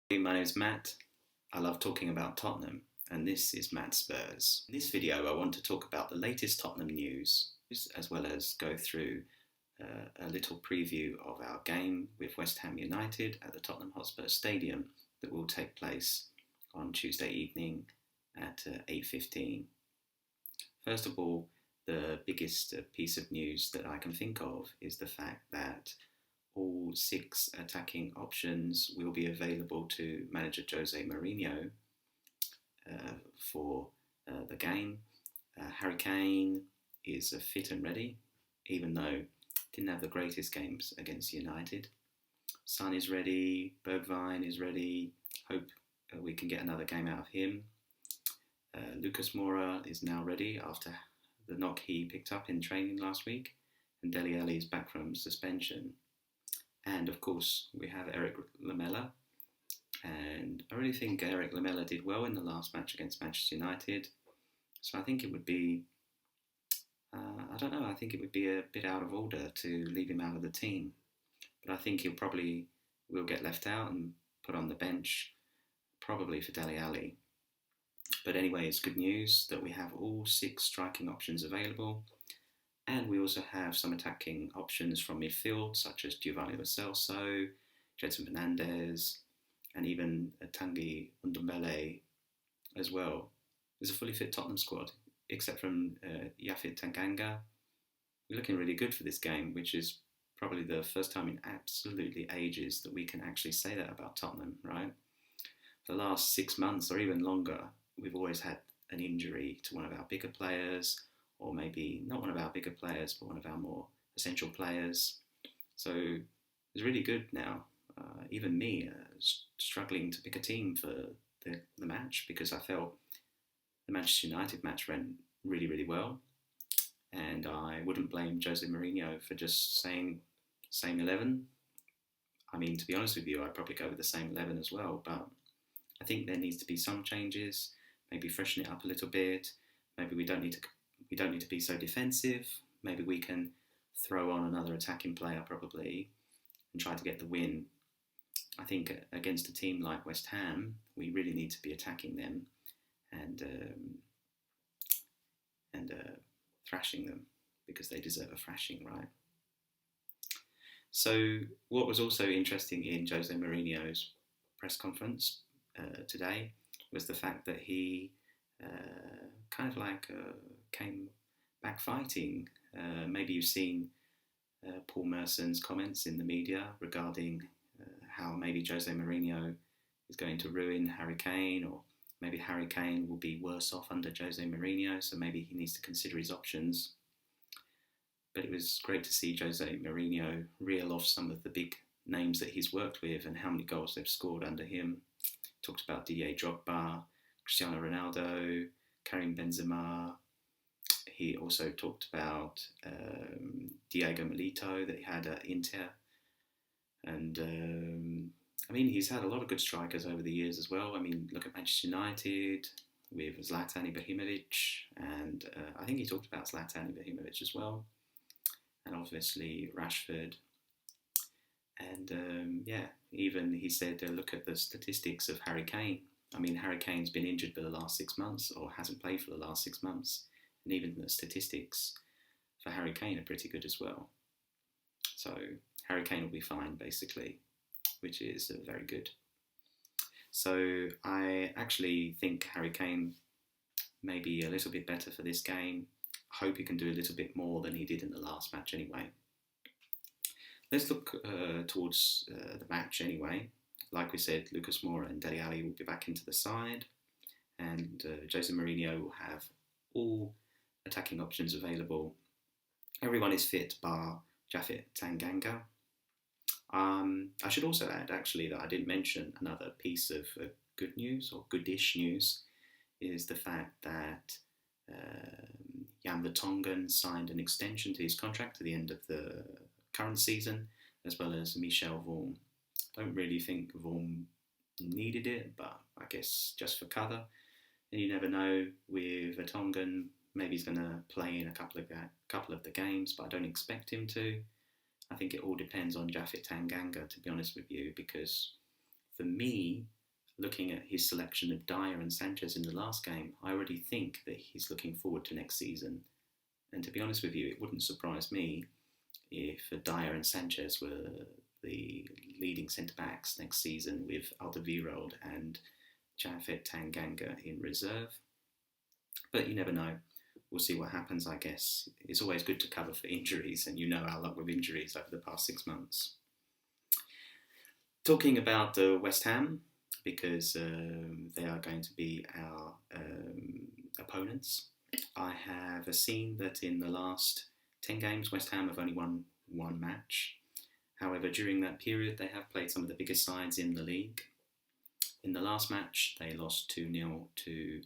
Hey, my name's Matt. I love talking about Tottenham, and this is Mattspurs. In this video, I want to talk about the latest Tottenham news, as well as go through a little preview of our game with West Ham United at the Tottenham Hotspur Stadium that will take place on Tuesday evening at 8:15. First of all, the biggest piece of news that I can think of is the fact that all 6 attacking options will be available to manager Jose Mourinho for the game. Harry Kane is fit and ready, even though didn't have the greatest games against United. Son is ready, Bergwijn is ready. Hope we can get another game out of him. Lucas Moura is now ready after the knock he picked up in training last week, and Dele Alli is back from suspension. And of course, we have Eric Lamela, and I really think Eric Lamela did well in the last match against Manchester United. So I think it would be, I think it would be a bit out of order to leave him out of the team. But I think he'll probably will get left out and put on the bench, probably for Dele Alli. But anyway, it's good news that we have all 6 striking options available. And we also have some attacking options from midfield, such as Giovanni Lo Celso, Gedson Fernandes, and even Tanguy Ndombele as well. There's a fully fit Tottenham squad, except from Yaphet Tanganga. We're looking really good for this game, which is probably the first time in absolutely ages that we can actually say that about Tottenham, right? For the last 6 months or even longer, we've always had an injury to one of our bigger players, or maybe not one of our bigger players, but one of our more essential players. So it's really good now. Even me struggling to pick a team for the match, because I felt the Manchester United match went really, really well. And I wouldn't blame Jose Mourinho for just saying same 11. I mean, to be honest with you, I'd probably go with the same 11 as well. But I think there needs to be some changes, maybe freshen it up a little bit. Maybe we don't need to be so defensive. Maybe we can throw on another attacking player probably and try to get the win. I think against a team like West Ham, we really need to be attacking them and thrashing them, because they deserve a thrashing, right? So what was also interesting in Jose Mourinho's press conference today was the fact that he came back fighting. Maybe you've seen Paul Merson's comments in the media regarding how maybe Jose Mourinho is going to ruin Harry Kane, or maybe Harry Kane will be worse off under Jose Mourinho, so maybe he needs to consider his options. But it was great to see Jose Mourinho reel off some of the big names that he's worked with and how many goals they've scored under him. Talked about Didier Drogba, Cristiano Ronaldo, Karim Benzema. He also talked about Diego Milito that he had at Inter. And he's had a lot of good strikers over the years as well. I mean, look at Manchester United with Zlatan Ibrahimovic, and I think he talked about Zlatan Ibrahimovic as well, and obviously Rashford. And even he said, look at the statistics of Harry Kane. I mean, Harry Kane's been injured for the last 6 months, or hasn't played for the last 6 months, and even the statistics for Harry Kane are pretty good as well. So Harry Kane will be fine, basically, which is very good. So I actually think Harry Kane may be a little bit better for this game. I hope he can do a little bit more than he did in the last match anyway. Let's look towards the match anyway. Like we said, Lucas Moura and Dele Alli will be back into the side, and Jose Mourinho will have all attacking options available. Everyone is fit bar Yaphet Tanganga. I should also add, actually, that I didn't mention another piece of good news, or goodish news, is the fact that Jan Vertonghen signed an extension to his contract at the end of the current season, as well as Michel Vorm. Don't really think Vorm needed it, but I guess just for cover. And you never know with Vertonghen, maybe he's going to play in a couple of the games, but I don't expect him to. I think it all depends on Yaphet Tanganga, to be honest with you, because for me, looking at his selection of Dyer and Sanchez in the last game, I already think that he's looking forward to next season. And to be honest with you, it wouldn't surprise me if Dyer and Sanchez were the leading centre-backs next season, with Alderweireld and Japhet Tanganga in reserve. But you never know. We'll see what happens, I guess. It's always good to cover for injuries, and you know our luck with injuries over the past 6 months. Talking about West Ham, because they are going to be our opponents. I have seen that in the last 10 games, West Ham have only won one match. However, during that period, they have played some of the biggest sides in the league. In the last match, they lost 2-0 to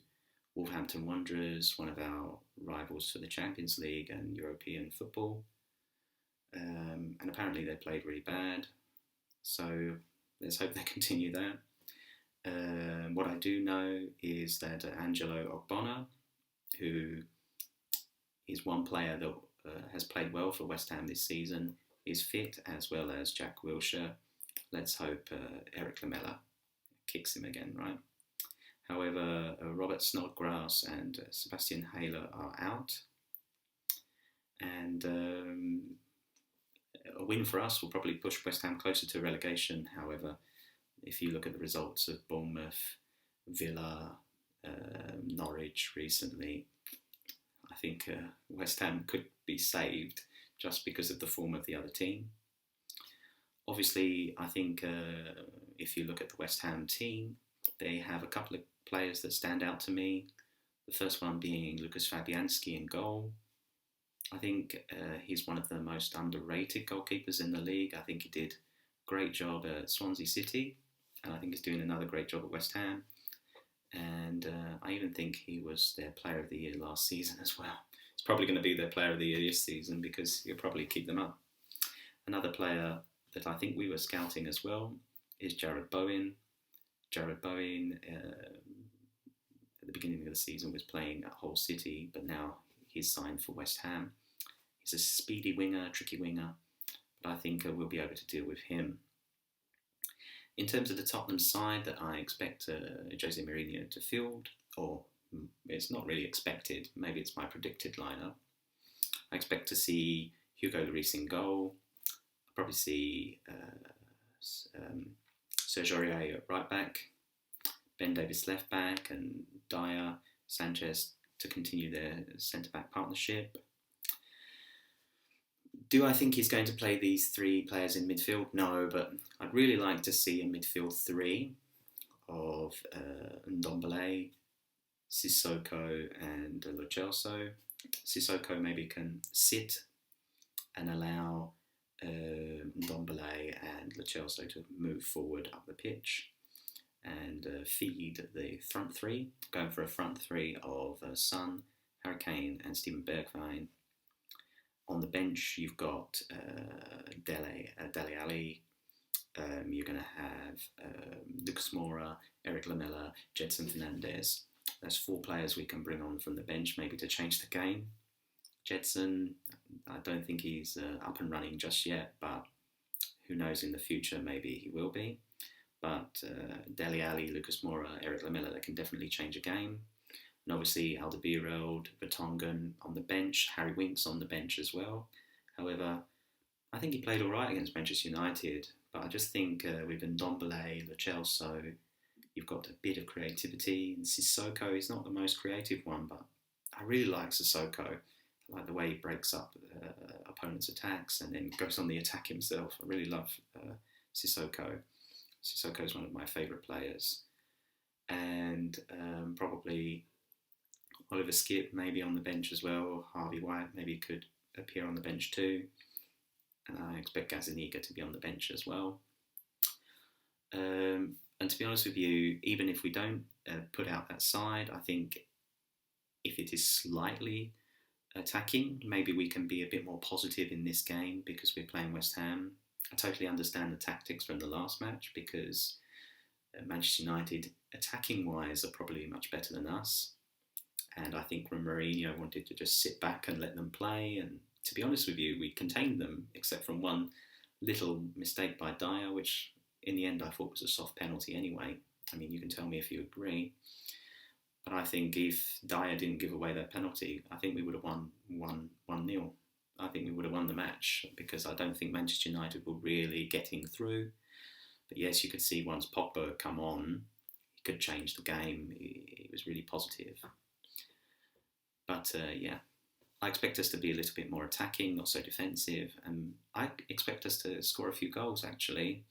Wolverhampton Wanderers, one of our rivals for the Champions League and European football. And apparently they played really bad. So let's hope they continue that. What I do know is that Angelo Ogbonna, who is one player that has played well for West Ham this season, is fit, as well as Jack Wilshere. Let's hope Eric Lamela kicks him again, right? However, Robert Snodgrass and Sebastian Haller are out. And a win for us will probably push West Ham closer to relegation. However, if you look at the results of Bournemouth, Villa, Norwich recently, I think West Ham could be saved just because of the form of the other team. Obviously, I think if you look at the West Ham team, they have a couple of players that stand out to me. The first one being Lucas Fabianski in goal. I think he's one of the most underrated goalkeepers in the league. I think he did a great job at Swansea City, and I think he's doing another great job at West Ham. And I even think he was their Player of the Year last season as well. He's probably going to be their Player of the Year this season because he'll probably keep them up. Another player that I think we were scouting as well is Jarrod Bowen. Jarrod Bowen, at the beginning of the season, was playing at Hull City, but now he's signed for West Ham. He's a speedy winger, tricky winger, but I think we'll be able to deal with him. In terms of the Tottenham side that I expect Jose Mourinho to field, or it's not really expected, maybe it's my predicted lineup. I expect to see Hugo Lloris in goal. I'll probably see Serge Aurier at right back, Ben Davies left back, and Dyer, Sanchez to continue their centre-back partnership. Do I think he's going to play these three players in midfield? No, but I'd really like to see a midfield three of Ndombele, Sissoko and Lo Celso. Sissoko maybe can sit and allow Ndombele and Lo Celso to move forward up the pitch and feed the front three, going for a front three of Son, Harry Kane and Steven Bergwijn. On the bench, you've got Dele Alli. You're going to have Lucas Moura, Eric Lamela, Gedson Fernandes. That's four players we can bring on from the bench, maybe to change the game. Gedson, I don't think he's up and running just yet, but who knows, in the future maybe he will be. But Dele Alli, Lucas Moura, Eric Lamela, they can definitely change a game. And obviously Alderweireld, Vertonghen on the bench, Harry Winks on the bench as well. However, I think he played all right against Manchester United, but I just think with Ndombele, Lo Celso, you've got a bit of creativity. And Sissoko is not the most creative one, but I really like Sissoko. I like the way he breaks up opponents' attacks and then goes on the attack himself. I really love Sissoko. Sissoko is one of my favourite players. And probably Oliver Skipp maybe on the bench as well. Harvey White maybe could appear on the bench too. And I expect Gazzaniga to be on the bench as well. And to be honest with you, even if we don't put out that side, I think if it is slightly attacking, maybe we can be a bit more positive in this game because we're playing West Ham. I totally understand the tactics from the last match because Manchester United, attacking-wise, are probably much better than us. And I think Mourinho wanted to just sit back and let them play. And to be honest with you, we contained them, except from one little mistake by Dyer, which in the end I thought was a soft penalty anyway. I mean, you can tell me if you agree. But I think if Dyer didn't give away that penalty, I think we would have won 1-0. I think we would have won the match, because I don't think Manchester United were really getting through. But yes, you could see once Pogba had come on, he could change the game. He was really positive. But yeah, I expect us to be a little bit more attacking, not so defensive. And I expect us to score a few goals, actually.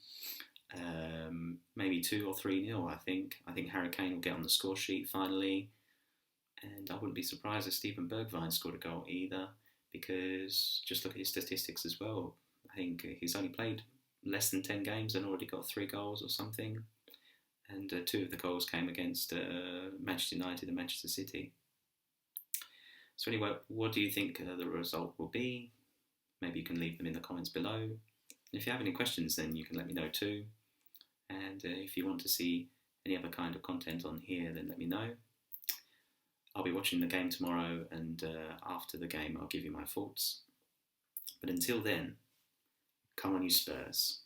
Maybe 2 or 3-0, I think. I think Harry Kane will get on the score sheet finally. And I wouldn't be surprised if Steven Bergwijn scored a goal either, because just look at his statistics as well. I think he's only played less than 10 games and already got 3 goals or something. And 2 of the goals came against Manchester United and Manchester City. So anyway, what do you think the result will be? Maybe you can leave them in the comments below. And if you have any questions, then you can let me know too. And if you want to see any other kind of content on here, then let me know. I'll be watching the game tomorrow, and after the game I'll give you my thoughts. But until then, come on you Spurs.